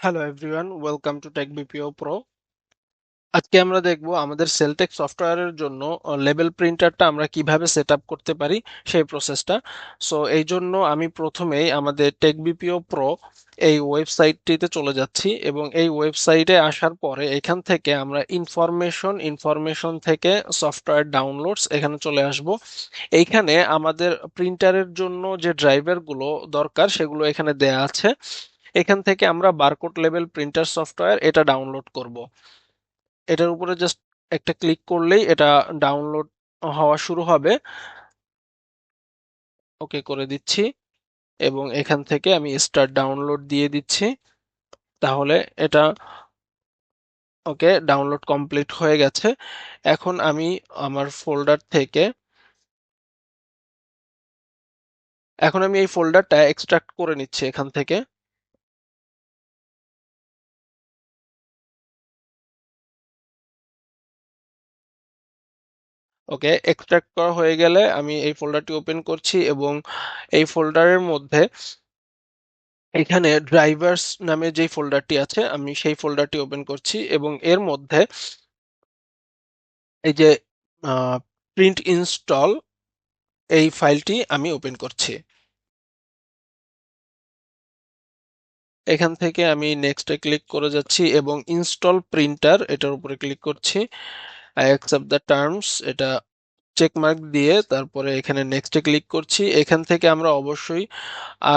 Hello everyone, welcome to Tech BPO Pro. আজকে আমরা দেখব আমাদের সেলটেক সফটওয়্যারের জন্য লেবেল প্রিন্টারটা আমরা কিভাবে সেট আপ করতে পারি সেই প্রসেসটা। সো এই জন্য আমি প্রথমেই আমাদের টেক বিপিও প্রো এই ওয়েবসাইটটিতে চলে যাচ্ছি এবং এই ওয়েবসাইটে আসার পরে এখান থেকে আমরা ইনফরমেশন থেকে সফটওয়্যার ডাউনলোডস এখানে চলে আসব। এইখানে আমাদের প্রিন্টারের জন্য যে ড্রাইভারগুলো দরকার সেগুলো এখানে দেয়া আছে। এখান থেকে আমরা বারকোড লেভেল প্রিন্টার সফটওয়্যার এটা ডাউনলোড করব। এটার উপরে জাস্ট একটা ক্লিক করলেই এটা ডাউনলোড হওয়া শুরু হবে। ওকে করে দিচ্ছি এবং এখান থেকে আমি স্টার্ট ডাউনলোড দিয়ে দিচ্ছি। তাহলে এটা ওকে ডাউনলোড কমপ্লিট হয়ে গেছে। এখন আমি আমার ফোল্ডার থেকে এখন আমি এই ফোল্ডারটা এক্সট্রাক্ট করে নিচ্ছি এখান থেকে। ওকে, এক্সট্রাক্ট করা হয়ে গেলে আমি এই ফোল্ডারটি ওপেন করছি এবং এই ফোল্ডারের মধ্যে এখানে ড্রাইভার্স নামে যে ফোল্ডারটি আছে আমি সেই ফোল্ডারটি ওপেন করছি এবং এর মধ্যে এই যে প্রিন্ট ইনস্টল এই ফাইলটি আমি ওপেন করছি। এখান থেকে আমি নেক্সটে ক্লিক করে যাচ্ছি এবং ইনস্টল প্রিন্টার এটার উপরে ক্লিক করছি। আই অ্যাকসেপ্ট দ্য টার্মস এটা চেক মার্ক দিয়ে তারপরে এখানে নেক্সটে ক্লিক করছি। এখান থেকে আমরা অবশ্যই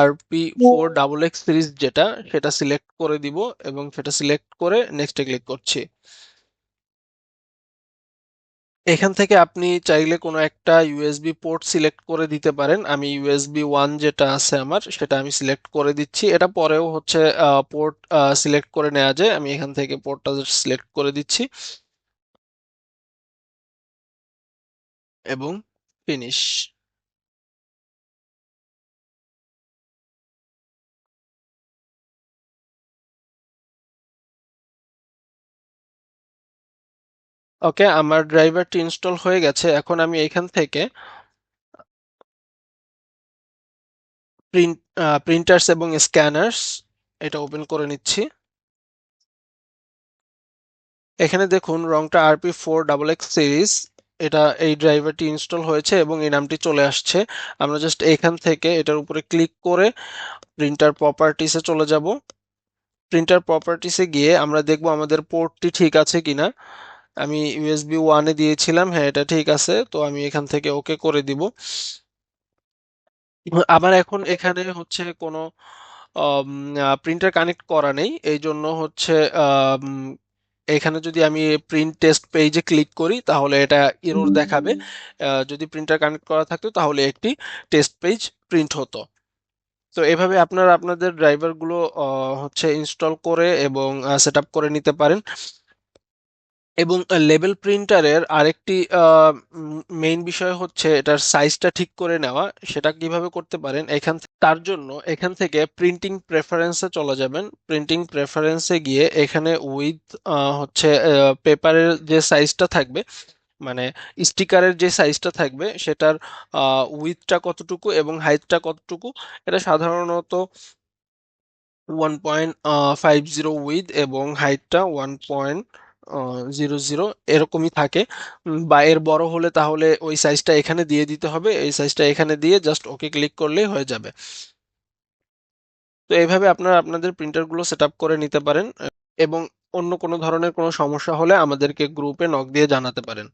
RP4XX সিরিজ যেটা সেটা সিলেক্ট করে দিব এবং সেটা সিলেক্ট করে নেক্সটে ক্লিক করছি। এখান থেকে আপনি চাইলে কোনো একটা ইউএসবি পোর্ট সিলেক্ট করে দিতে পারেন। আমি USB 1 যেটা আছে আমার সেটা আমি সিলেক্ট করে দিচ্ছি। এটা পরেও হচ্ছে পোর্ট সিলেক্ট করে নেওয়া যায়। আমি এখান থেকে পোর্টটা সিলেক্ট করে দিচ্ছি এবং ফিনিশ। ওকে, আমার ড্রাইভারটি ইনস্টল হয়ে গেছে। এখন আমি এখান থেকে প্রিন্টার্স এবং স্ক্যানার্স এটা ওপেন করে নিচ্ছি। এখানে দেখুন রংটা RP4XX সিরিজ, এটা এই ড্রাইভারটি ইনস্টল হয়েছে এবং এই নামটি চলে আসছে। আমরা জাস্ট এখান থেকে এটার উপরে ক্লিক করে প্রিন্টার প্রপার্টিসে চলে যাব। প্রিন্টার প্রপার্টিসে গিয়ে আমরা দেখব আমাদের পোর্টটি ঠিক আছে কিনা। আমি USB 1-এ দিয়েছিলাম, হ্যাঁ এটা ঠিক আছে, তো আমি এখান থেকে ওকে করে দিব। আমার এখন এখানে হচ্ছে কোনো প্রিন্টার কানেক্ট করা নেই, এই জন্য হচ্ছে আম, এখানে যদি আমি প্রিন্ট টেস্ট পেজে ক্লিক করি তাহলে এটা এরর দেখাবে। যদি প্রিন্টার কানেক্ট করা থাকতো তাহলে একটি টেস্ট পেজ প্রিন্ট হতো। তো এভাবে আপনারা আপনাদের ড্রাইভারগুলো হচ্ছে ইনস্টল করে এবং সেট আপ করে নিতে পারেন। এবং লেবেল প্রিন্টারের আরেকটি মেইন বিষয় হচ্ছে এটার সাইজটা ঠিক করে নেওয়া। সেটা কিভাবে করতে পারেন, তার জন্য এখান থেকে প্রিন্টিং প্রেফারেন্সে চলে যাবেন। প্রিন্টিং প্রেফারেন্সে গিয়ে এখানে উইথ হচ্ছে পেপারের যে সাইজটা থাকবে, মানে স্টিকারের যে সাইজটা থাকবে সেটার উইথটা কতটুকু এবং হাইটটা কতটুকু, এটা সাধারণত 1.50 উইথ এবং হাইটটা 1.00 এরকমই থাকে। বা এর বড় হলে তাহলে ওই সাইজটা এখানে দিয়ে দিতে হবে, এই সাইজটা এখানে দিয়ে জাস্ট ওকে ক্লিক করলেই হয়ে যাবে। তো এইভাবে আপনারা আপনাদের প্রিন্টারগুলো সেট আপ করে নিতে পারেন এবং অন্য কোনো ধরনের কোনো সমস্যা হলে আমাদেরকে গ্রুপে নক দিয়ে জানাতে পারেন।